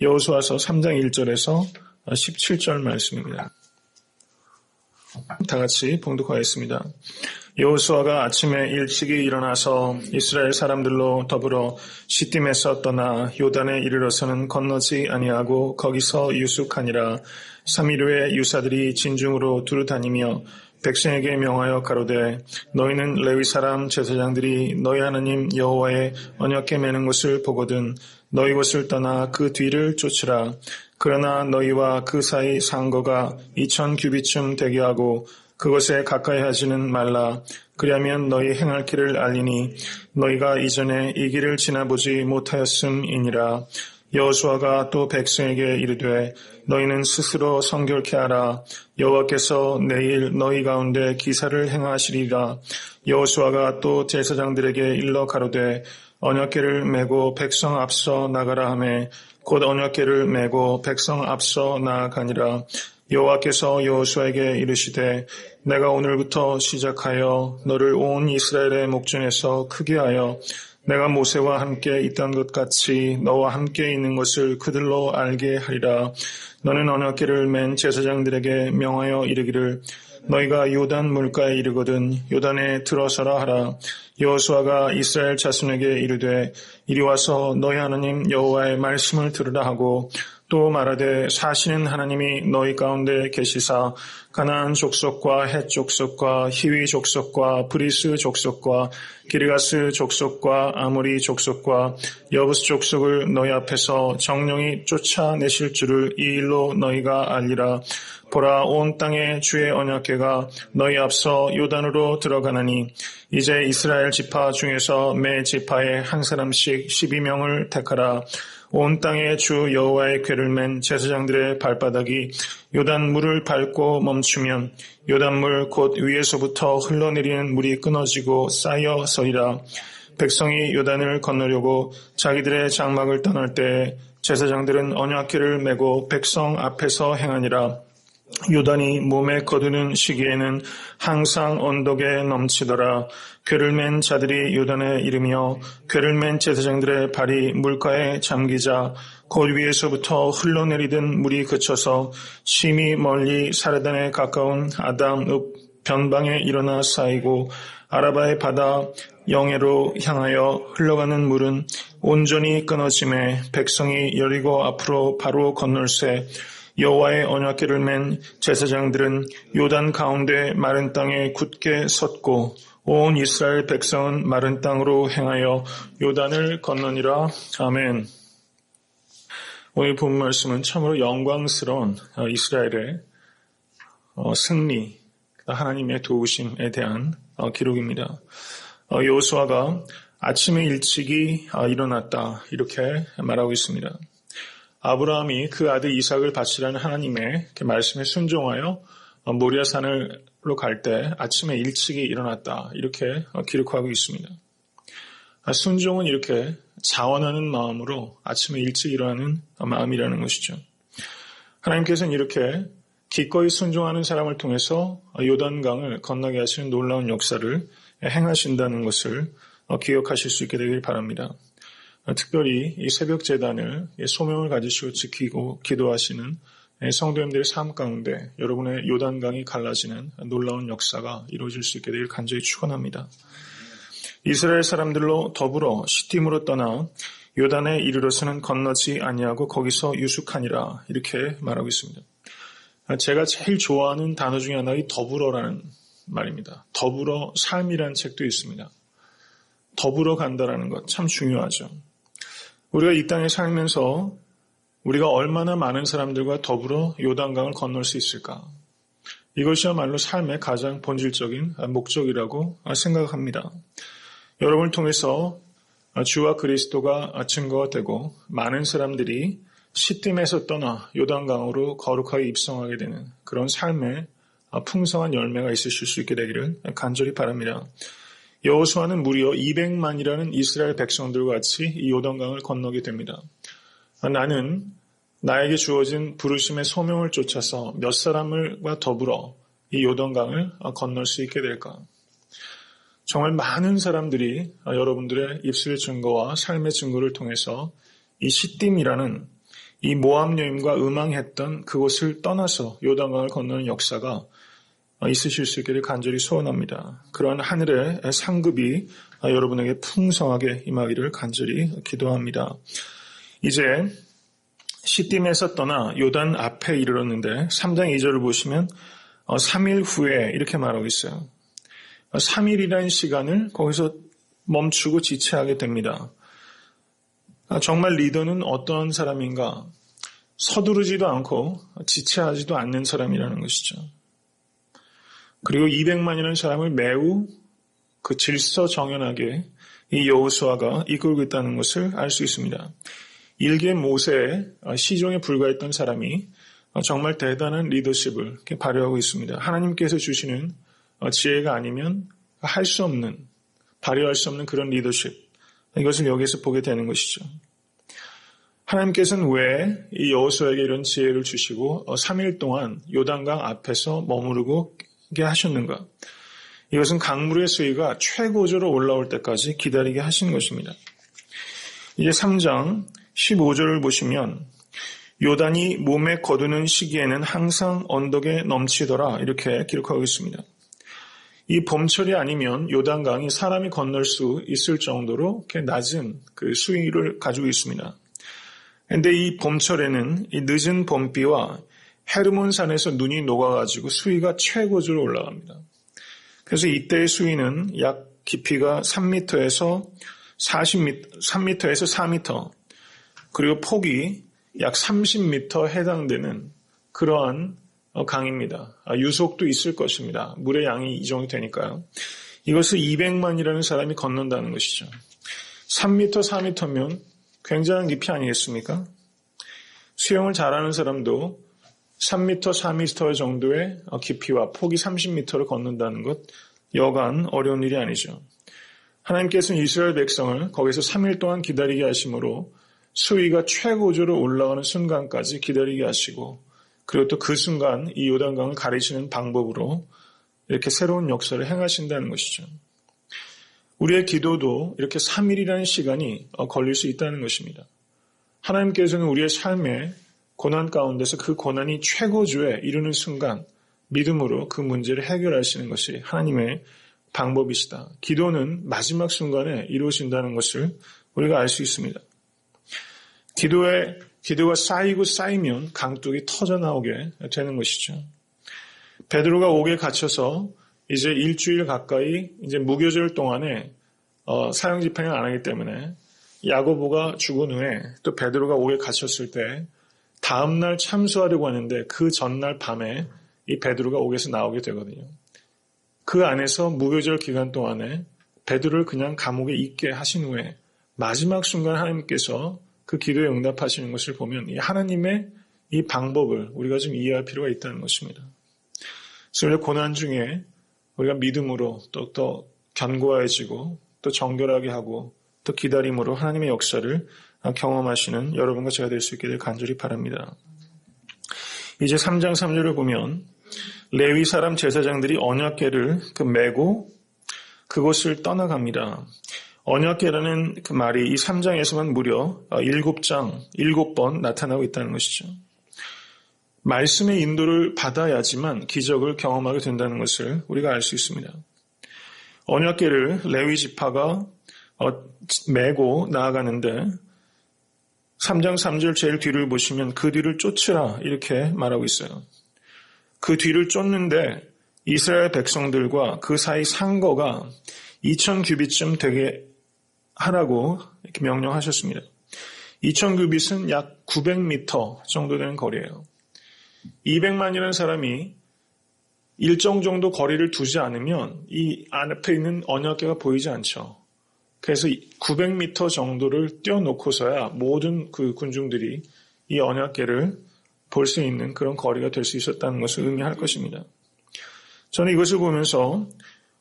여호수아서 3장 1절에서 17절 말씀입니다. 다 같이 봉독하겠습니다. 여호수아가 아침에 일찍이 일어나서 이스라엘 사람들로 더불어 시딤에서 떠나 요단에 이르러서는 건너지 아니하고 거기서 유숙하니라. 3일 후에 유사들이 진중으로 두루 다니며 백성에게 명하여 가로되 너희는 레위 사람 제사장들이 너희 하나님 여호와의 언약궤 매는 것을 보거든 너희 곳을 떠나 그 뒤를 쫓으라. 그러나 너희와 그 사이 상거가 2000규빗쯤 되게 하고 그것에 가까이 하지는 말라. 그리하면 너희 행할 길을 알리니 너희가 이전에 이 길을 지나보지 못하였음이니라. 여호수아가 또 백성에게 이르되 너희는 스스로 성결케 하라. 여호와께서 내일 너희 가운데 기사를 행하시리라. 여호수아가 또 제사장들에게 일러 가로되 언약궤를 메고 백성 앞서 나가라 하매 곧 언약궤를 메고 백성 앞서 나아가니라. 여호와께서 여호수아에게 이르시되 내가 오늘부터 시작하여 너를 온 이스라엘의 목전에서 크게 하여 내가 모세와 함께 있던 것 같이 너와 함께 있는 것을 그들로 알게 하리라. 너는 언약궤를 맨 제사장들에게 명하여 이르기를 너희가 요단 물가에 이르거든 요단에 들어서라 하라. 여호수아가 이스라엘 자손에게 이르되 이리 와서 너희 하나님 여호와의 말씀을 들으라 하고 또 말하되 사시는 하나님이 너희 가운데 계시사 가나안 족속과 헷 족속과 히위 족속과 브리스 족속과 기르가스 족속과 아모리 족속과 여부스 족속을 너희 앞에서 정령이 쫓아내실 줄을 이 일로 너희가 알리라. 보라 온 땅에 주의 언약궤가 너희 앞서 요단으로 들어가나니 이제 이스라엘 지파 중에서 매 지파에 한 사람씩 12명을 택하라. 온 땅에 주 여호와의 궤를 맨 제사장들의 발바닥이 요단 물을 밟고 멈추면 요단물 곧 위에서부터 흘러내리는 물이 끊어지고 쌓여 서리라. 백성이 요단을 건너려고 자기들의 장막을 떠날 때 제사장들은 언약궤를 메고 백성 앞에서 행하니라. 요단이 몸에 거두는 시기에는 항상 언덕에 넘치더라. 궤를 맨 자들이 요단에 이르며 궤를 맨 제사장들의 발이 물가에 잠기자 곧 위에서부터 흘러내리던 물이 그쳐서 심히 멀리 사르단에 가까운 아담 읍 변방에 일어나 쌓이고 아라바의 바다 영해로 향하여 흘러가는 물은 온전히 끊어짐에 백성이 여리고 앞으로 바로 건널새 여호와의 언약궤를 맨 제사장들은 요단 가운데 마른 땅에 굳게 섰고 온 이스라엘 백성은 마른 땅으로 행하여 요단을 건너니라. 아멘. 오늘 본 말씀은 참으로 영광스러운 이스라엘의 승리, 하나님의 도우심에 대한 기록입니다. 여호수아가 아침에 일찍이 일어났다 이렇게 말하고 있습니다. 아브라함이 그 아들 이삭을 바치라는 하나님의 말씀에 순종하여 모리아산으로 갈 때 아침에 일찍이 일어났다 이렇게 기록하고 있습니다. 순종은 이렇게 자원하는 마음으로 아침에 일찍 일어나는 마음이라는 것이죠. 하나님께서는 이렇게 기꺼이 순종하는 사람을 통해서 요단강을 건너게 하시는 놀라운 역사를 행하신다는 것을 기억하실 수 있게 되길 바랍니다. 특별히 이 새벽 제단을 소명을 가지시고 지키고 기도하시는 성도님들의 삶 가운데 여러분의 요단강이 갈라지는 놀라운 역사가 이루어질 수 있게 되길 간절히 축원합니다. 이스라엘 사람들로 더불어 시딤으로 떠나 요단에 이르러서는 건너지 아니하고 거기서 유숙하니라 이렇게 말하고 있습니다. 제가 제일 좋아하는 단어 중에 하나가 이 더불어라는 말입니다. 더불어 삶이라는 책도 있습니다. 더불어 간다라는 것 참 중요하죠. 우리가 이 땅에 살면서 우리가 얼마나 많은 사람들과 더불어 요단강을 건널 수 있을까? 이것이야말로 삶의 가장 본질적인 목적이라고 생각합니다. 여러분을 통해서 주와 그리스도가 증거가 되고 많은 사람들이 시딤에서 떠나 요단강으로 거룩하게 입성하게 되는 그런 삶의 풍성한 열매가 있으실 수 있게 되기를 간절히 바랍니다. 여호수아는 무려 200만이라는 이스라엘 백성들과 같이 이 요단강을 건너게 됩니다. 나는 나에게 주어진 부르심의 소명을 쫓아서 몇 사람과 더불어 이 요단강을 건널 수 있게 될까? 정말 많은 사람들이 여러분들의 입술의 증거와 삶의 증거를 통해서 이 시딤이라는 이 모압 여인과 음항했던 그곳을 떠나서 요단강을 건너는 역사가 있으실 수 있기를 간절히 소원합니다. 그러한 하늘의 상급이 여러분에게 풍성하게 임하기를 간절히 기도합니다. 이제 시딤에서 떠나 요단 앞에 이르렀는데 3장 2절을 보시면 3일 후에 이렇게 말하고 있어요. 3일이라는 시간을 거기서 멈추고 지체하게 됩니다. 정말 리더는 어떤 사람인가? 서두르지도 않고 지체하지도 않는 사람이라는 것이죠. 그리고 200만이라는 사람을 매우 그 질서정연하게 이 여호수아가 이끌고 있다는 것을 알 수 있습니다. 일개 모세의 시종에 불과했던 사람이 정말 대단한 리더십을 이렇게 발휘하고 있습니다. 하나님께서 주시는 지혜가 아니면 할 수 없는, 발휘할 수 없는 그런 리더십, 이것을 여기서 보게 되는 것이죠. 하나님께서는 왜 이 여호수아에게 이런 지혜를 주시고 3일 동안 요단강 앞에서 머무르게 하셨는가? 이것은 강물의 수위가 최고조로 올라올 때까지 기다리게 하신 것입니다. 이제 3장 15절을 보시면 요단이 몸에 거두는 시기에는 항상 언덕에 넘치더라 이렇게 기록하고 있습니다. 이 봄철이 아니면 요단강이 사람이 건널 수 있을 정도로 이렇게 낮은 그 수위를 가지고 있습니다. 그런데 이 봄철에는 이 늦은 봄비와 헤르몬 산에서 눈이 녹아가지고 수위가 최고조로 올라갑니다. 그래서 이때의 수위는 약 깊이가 3m에서 3m에서 4m, 그리고 폭이 약 30m 해당되는 그러한 강입니다. 유속도 있을 것입니다. 물의 양이 이 정도 되니까요. 이것을 200만이라는 사람이 건넌다는 것이죠. 3m, 4m면 굉장한 깊이 아니겠습니까? 수영을 잘하는 사람도 3m, 4m 정도의 깊이와 폭이 30m를 걷는다는 것 여간 어려운 일이 아니죠. 하나님께서는 이스라엘 백성을 거기서 3일 동안 기다리게 하심으로 수위가 최고조로 올라가는 순간까지 기다리게 하시고, 그리고 또 그 순간 이 요단강을 가리시는 방법으로 이렇게 새로운 역사를 행하신다는 것이죠. 우리의 기도도 이렇게 3일이라는 시간이 걸릴 수 있다는 것입니다. 하나님께서는 우리의 삶에 고난 가운데서 그 고난이 최고조에 이르는 순간 믿음으로 그 문제를 해결하시는 것이 하나님의 방법이시다. 기도는 마지막 순간에 이루어진다는 것을 우리가 알 수 있습니다. 기도가 쌓이고 쌓이면 강둑이 터져나오게 되는 것이죠. 베드로가 옥에 갇혀서 이제 일주일 가까이 이제 무교절 동안에 사형 집행을 안 하기 때문에 야고보가 죽은 후에 또 베드로가 옥에 갇혔을 때 다음날 참수하려고 하는데 그 전날 밤에 이 베드로가 옥에서 나오게 되거든요. 그 안에서 무교절 기간 동안에 베드로를 그냥 감옥에 있게 하신 후에 마지막 순간 하나님께서 그 기도에 응답하시는 것을 보면 이 하나님의 이 방법을 우리가 좀 이해할 필요가 있다는 것입니다. 그래서 우리가 고난 중에 우리가 믿음으로 또 더 견고해지고 또 정결하게 하고 또 기다림으로 하나님의 역사를 경험하시는 여러분과 제가 될 수 있기를 간절히 바랍니다. 이제 3장 3절을 보면 레위 사람 제사장들이 언약궤를 메고 그곳을 떠나갑니다. 언약궤라는 그 말이 이 3장에서만 무려 7번 나타나고 있다는 것이죠. 말씀의 인도를 받아야지만 기적을 경험하게 된다는 것을 우리가 알 수 있습니다. 언약궤를 레위 지파가 메고 나아가는데 3장 3절 제일 뒤를 보시면 그 뒤를 쫓으라 이렇게 말하고 있어요. 그 뒤를 쫓는데 이스라엘 백성들과 그 사이 상거가 2000규빗쯤 되게 하라고 이렇게 명령하셨습니다. 2000규빗은 약 900m 정도 되는 거리예요. 200만이라는 사람이 일정 정도 거리를 두지 않으면 이 앞에 있는 언약궤가 보이지 않죠. 그래서 900m 정도를 떼어놓고서야 모든 그 군중들이 이 언약궤를 볼 수 있는 그런 거리가 될 수 있었다는 것을 의미할 것입니다. 저는 이것을 보면서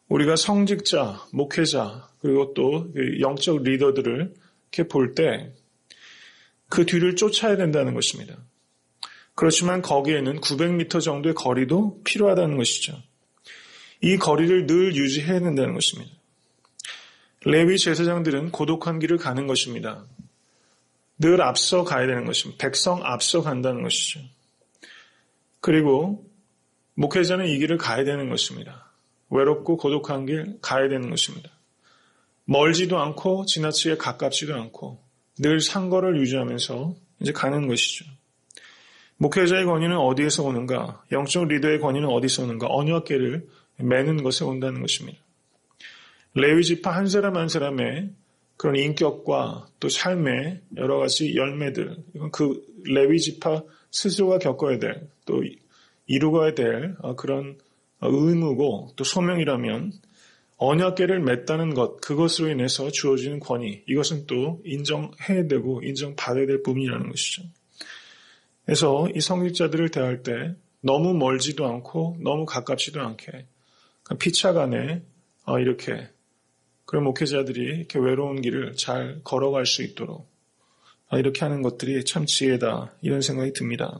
우리가 성직자, 목회자, 그리고 또 영적 리더들을 이렇게 볼 때 그 뒤를 쫓아야 된다는 것입니다. 그렇지만 거기에는 900m 정도의 거리도 필요하다는 것이죠. 이 거리를 늘 유지해야 된다는 것입니다. 레위 제사장들은 고독한 길을 가는 것입니다. 늘 앞서 가야 되는 것입니다. 백성 앞서 간다는 것이죠. 그리고 목회자는 이 길을 가야 되는 것입니다. 외롭고 고독한 길 가야 되는 것입니다. 멀지도 않고 지나치게 가깝지도 않고 늘 상거를 유지하면서 이제 가는 것이죠. 목회자의 권위는 어디에서 오는가? 영적 리더의 권위는 어디서 오는가? 언약궤를 매는 것에 온다는 것입니다. 레위 지파 한 사람 한 사람의 그런 인격과 또 삶의 여러 가지 열매들, 이건 그 레위 지파 스스로가 겪어야 될, 또 이루어야 될 그런 의무고 또 소명이라면 언약궤를 맺다는 것, 그것으로 인해서 주어지는 권위, 이것은 또 인정해야 되고 인정받아야 될 부분이라는 것이죠. 그래서 이 성직자들을 대할 때 너무 멀지도 않고 너무 가깝지도 않게 피차간에 이렇게 그런 목회자들이 이렇게 외로운 길을 잘 걸어갈 수 있도록 이렇게 하는 것들이 참 지혜다, 이런 생각이 듭니다.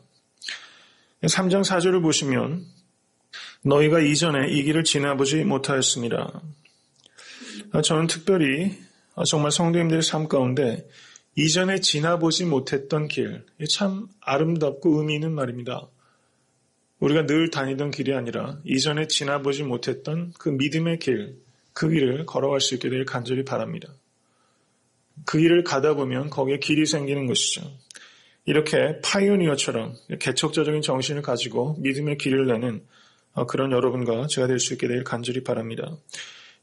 3장 4절을 보시면 너희가 이전에 이 길을 지나보지 못하였습니다. 저는 특별히 정말 성도님들의 삶 가운데 이전에 지나보지 못했던 길, 참 아름답고 의미 있는 말입니다. 우리가 늘 다니던 길이 아니라 이전에 지나보지 못했던 그 믿음의 길, 그 길을 걸어갈 수 있게 되길 간절히 바랍니다. 그 길을 가다 보면 거기에 길이 생기는 것이죠. 이렇게 파이오니어처럼 개척자적인 정신을 가지고 믿음의 길을 내는 그런 여러분과 제가 될 수 있게 되길 간절히 바랍니다.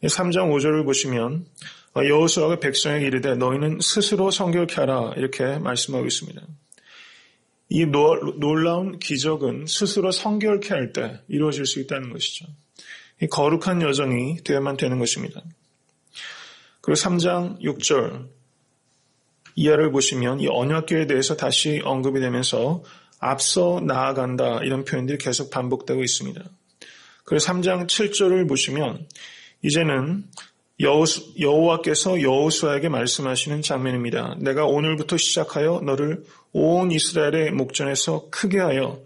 3장 5절을 보시면 여호수아가 백성에게 이르되 너희는 스스로 성결케 하라, 이렇게 말씀하고 있습니다. 이 놀라운 기적은 스스로 성결케 할 때 이루어질 수 있다는 것이죠. 이 거룩한 여정이 되어야만 되는 것입니다. 그리고 3장 6절 이하를 보시면 이 언약궤에 대해서 다시 언급이 되면서 앞서 나아간다, 이런 표현들이 계속 반복되고 있습니다. 그리고 3장 7절을 보시면 이제는 여호와께서 여호수아에게 말씀하시는 장면입니다. 내가 오늘부터 시작하여 너를 온 이스라엘의 목전에서 크게 하여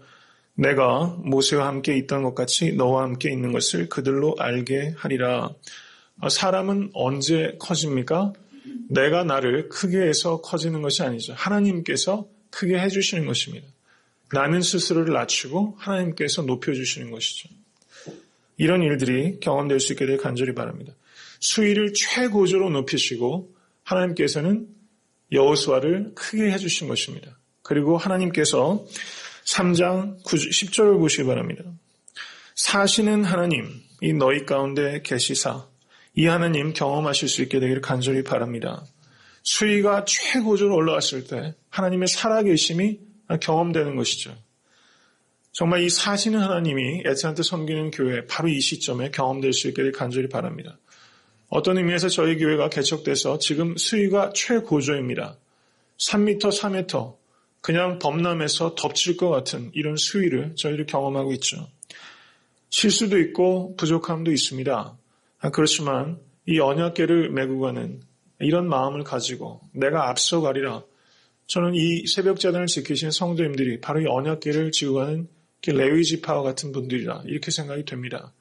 내가 모세와 함께 있던 것 같이 너와 함께 있는 것을 그들로 알게 하리라. 사람은 언제 커집니까? 내가 나를 크게 해서 커지는 것이 아니죠. 하나님께서 크게 해주시는 것입니다. 나는 스스로를 낮추고 하나님께서 높여주시는 것이죠. 이런 일들이 경험될 수 있게 되길 간절히 바랍니다. 수위를 최고조로 높이시고 하나님께서는 여호수아를 크게 해주신 것입니다. 그리고 하나님께서 3장 10절을 보시기 바랍니다. 사시는 하나님, 이 너희 가운데 계시사, 이 하나님 경험하실 수 있게 되기를 간절히 바랍니다. 수위가 최고조로 올라왔을 때 하나님의 살아계심이 경험되는 것이죠. 정말 이 사시는 하나님이 애타한테 섬기는 교회, 바로 이 시점에 경험될 수 있게 되기를 간절히 바랍니다. 어떤 의미에서 저희 교회가 개척돼서 지금 수위가 최고조입니다. 3m, 4m, 그냥 범람해서 덮칠 것 같은 이런 수위를 저희를 경험하고 있죠. 실수도 있고 부족함도 있습니다. 그렇지만 이 언약궤를 메고 가는 이런 마음을 가지고 내가 앞서가리라. 저는 이 새벽자단을 지키시는 성도님들이 바로 이 언약궤를 지고 가는 레위 지파와 같은 분들이라, 이렇게 생각이 됩니다.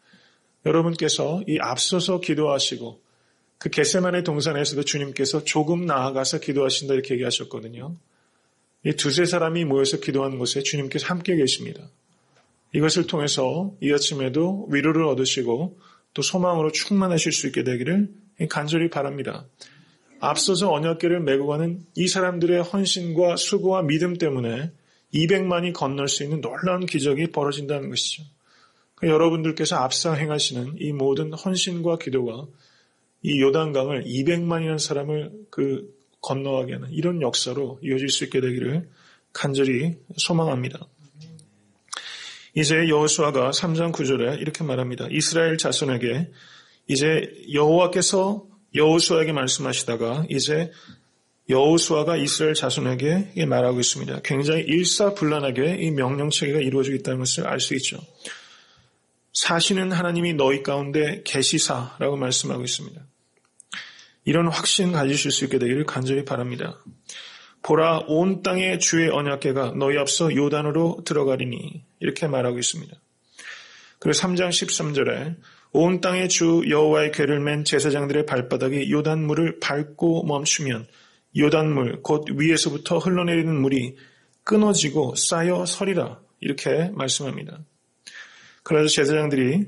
여러분께서 이 앞서서 기도하시고 그 겟세마네 동산에서도 주님께서 조금 나아가서 기도하신다, 이렇게 얘기하셨거든요. 이 두세 사람이 모여서 기도하는 곳에 주님께서 함께 계십니다. 이것을 통해서 이 아침에도 위로를 얻으시고 또 소망으로 충만하실 수 있게 되기를 간절히 바랍니다. 앞서서 언약궤를 메고 가는 이 사람들의 헌신과 수고와 믿음 때문에 200만이 건널 수 있는 놀라운 기적이 벌어진다는 것이죠. 여러분들께서 앞서 행하시는 이 모든 헌신과 기도가 이 요단강을 200만이라는 사람을 건너가게 하는 이런 역사로 이어질 수 있게 되기를 간절히 소망합니다. 이제 여호수아가 3장 9절에 이렇게 말합니다. 이스라엘 자손에게 이제 여호와께서 여호수아에게 말씀하시다가 이제 여호수아가 이스라엘 자손에게 말하고 있습니다. 굉장히 일사불란하게 이 명령체계가 이루어지고 있다는 것을 알 수 있죠. 사시는 하나님이 너희 가운데 계시사라고 말씀하고 있습니다. 이런 확신 가지실 수 있게 되기를 간절히 바랍니다. 보라, 온 땅의 주의 언약궤가 너희 앞서 요단으로 들어가리니, 이렇게 말하고 있습니다. 그리고 3장 13절에 온 땅의 주 여호와의 궤를 맨 제사장들의 발바닥이 요단물을 밟고 멈추면 요단물 곧 위에서부터 흘러내리는 물이 끊어지고 쌓여 서리라 이렇게 말씀합니다. 그래서 제사장들이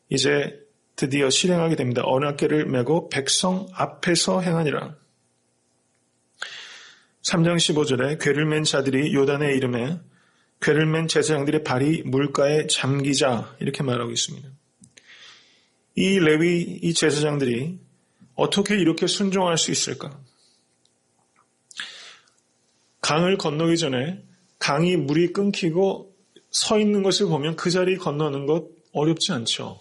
이제 드디어 실행하게 됩니다. 언약궤를 메고 백성 앞에서 행하니라. 3장 15절에 궤를 맨 자들이 요단에 이르매 궤를 맨 제사장들의 발이 물가에 잠기자 이렇게 말하고 있습니다. 이 레위 이 제사장들이 어떻게 이렇게 순종할 수 있을까? 강을 건너기 전에 강이 물이 끊기고 서 있는 것을 보면 그 자리 건너는 것 어렵지 않죠.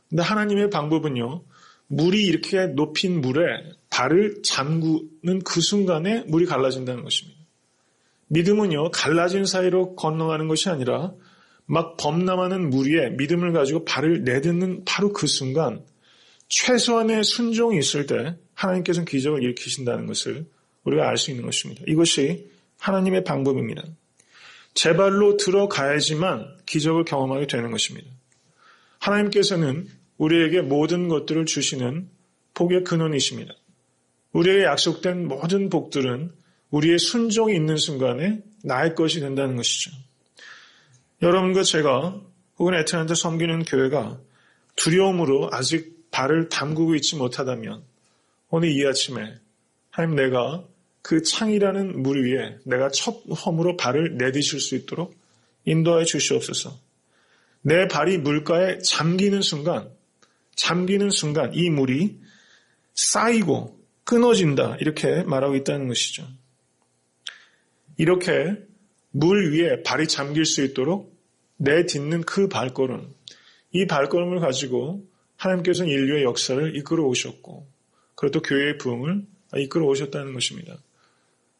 근데 하나님의 방법은요, 물이 이렇게 높인 물에 발을 잠그는 그 순간에 물이 갈라진다는 것입니다. 믿음은요, 갈라진 사이로 건너가는 것이 아니라 막 범람하는 물 위에 믿음을 가지고 발을 내딛는 바로 그 순간 최소한의 순종이 있을 때 하나님께서는 기적을 일으키신다는 것을 우리가 알 수 있는 것입니다. 이것이 하나님의 방법입니다. 제 발로 들어가야지만 기적을 경험하게 되는 것입니다. 하나님께서는 우리에게 모든 것들을 주시는 복의 근원이십니다. 우리에게 약속된 모든 복들은 우리의 순종이 있는 순간에 나의 것이 된다는 것이죠. 여러분과 제가 혹은 애틀랜타 섬기는 교회가 두려움으로 아직 발을 담그고 있지 못하다면 오늘 이 아침에 하나님 내가 그 창이라는 물 위에 내가 처음으로 발을 내디실 수 있도록 인도하여 주시옵소서. 내 발이 물가에 잠기는 순간 이 물이 쌓이고 끊어진다 이렇게 말하고 있다는 것이죠. 이렇게 물 위에 발이 잠길 수 있도록 내딛는 그 발걸음, 이 발걸음을 가지고 하나님께서는 인류의 역사를 이끌어 오셨고 그리고 또 교회의 부흥을 이끌어 오셨다는 것입니다.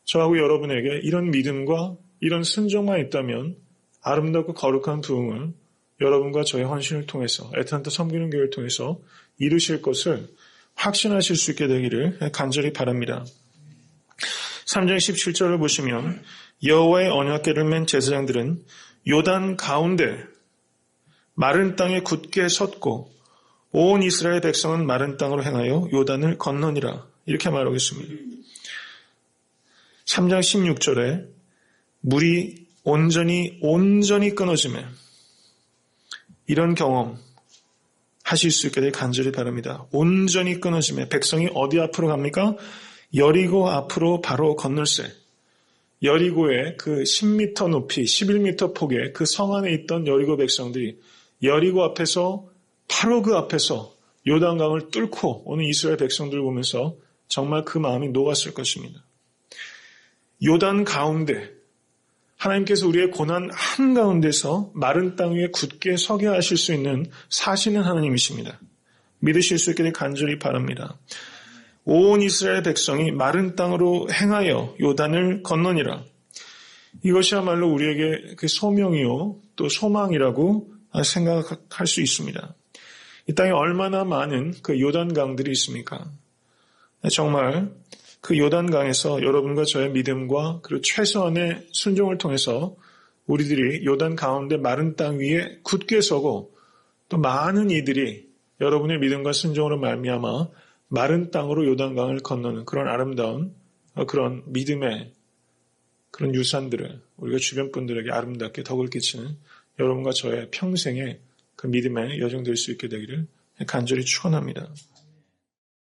저하고 여러분에게 이런 믿음과 이런 순종만 있다면 아름답고 거룩한 부흥을 여러분과 저의 헌신을 통해서 애틀랜타 섬기는 교회를 통해서 이루실 것을 확신하실 수 있게 되기를 간절히 바랍니다. 3장 17절을 보시면 여호와의 언약궤를 맨 제사장들은 요단 가운데 마른 땅에 굳게 섰고 온 이스라엘 백성은 마른 땅으로 행하여 요단을 건너니라 이렇게 말하고 있습니다. 3장 16절에 물이 온전히 끊어지며 이런 경험 하실 수 있게 되길 간절히 바랍니다. 온전히 끊어지며 백성이 어디 앞으로 갑니까? 여리고 앞으로 바로 건널세. 여리고의 그 10m 높이 11m 폭의 그 성 안에 있던 여리고 백성들이 여리고 앞에서 바로 그 앞에서 요단강을 뚫고 오는 이스라엘 백성들을 보면서 정말 그 마음이 녹았을 것입니다. 요단 가운데 하나님께서 우리의 고난 한가운데서 마른 땅 위에 굳게 서게 하실 수 있는 사시는 하나님이십니다. 믿으실 수 있게 되길 간절히 바랍니다. 온 이스라엘 백성이 마른 땅으로 행하여 요단을 건너니라. 이것이야말로 우리에게 그 소명이요 또 소망이라고 생각할 수 있습니다. 이 땅에 얼마나 많은 그 요단강들이 있습니까? 정말 그 요단강에서 여러분과 저의 믿음과 그리고 최소한의 순종을 통해서 우리들이 요단 가운데 마른 땅 위에 굳게 서고 또 많은 이들이 여러분의 믿음과 순종으로 말미암아 마른 땅으로 요단강을 건너는 그런 아름다운 그런 믿음의 그런 유산들을 우리가 주변 분들에게 아름답게 덕을 끼치는 여러분과 저의 평생의 그 믿음의 여정 될 수 있게 되기를 간절히 축원합니다.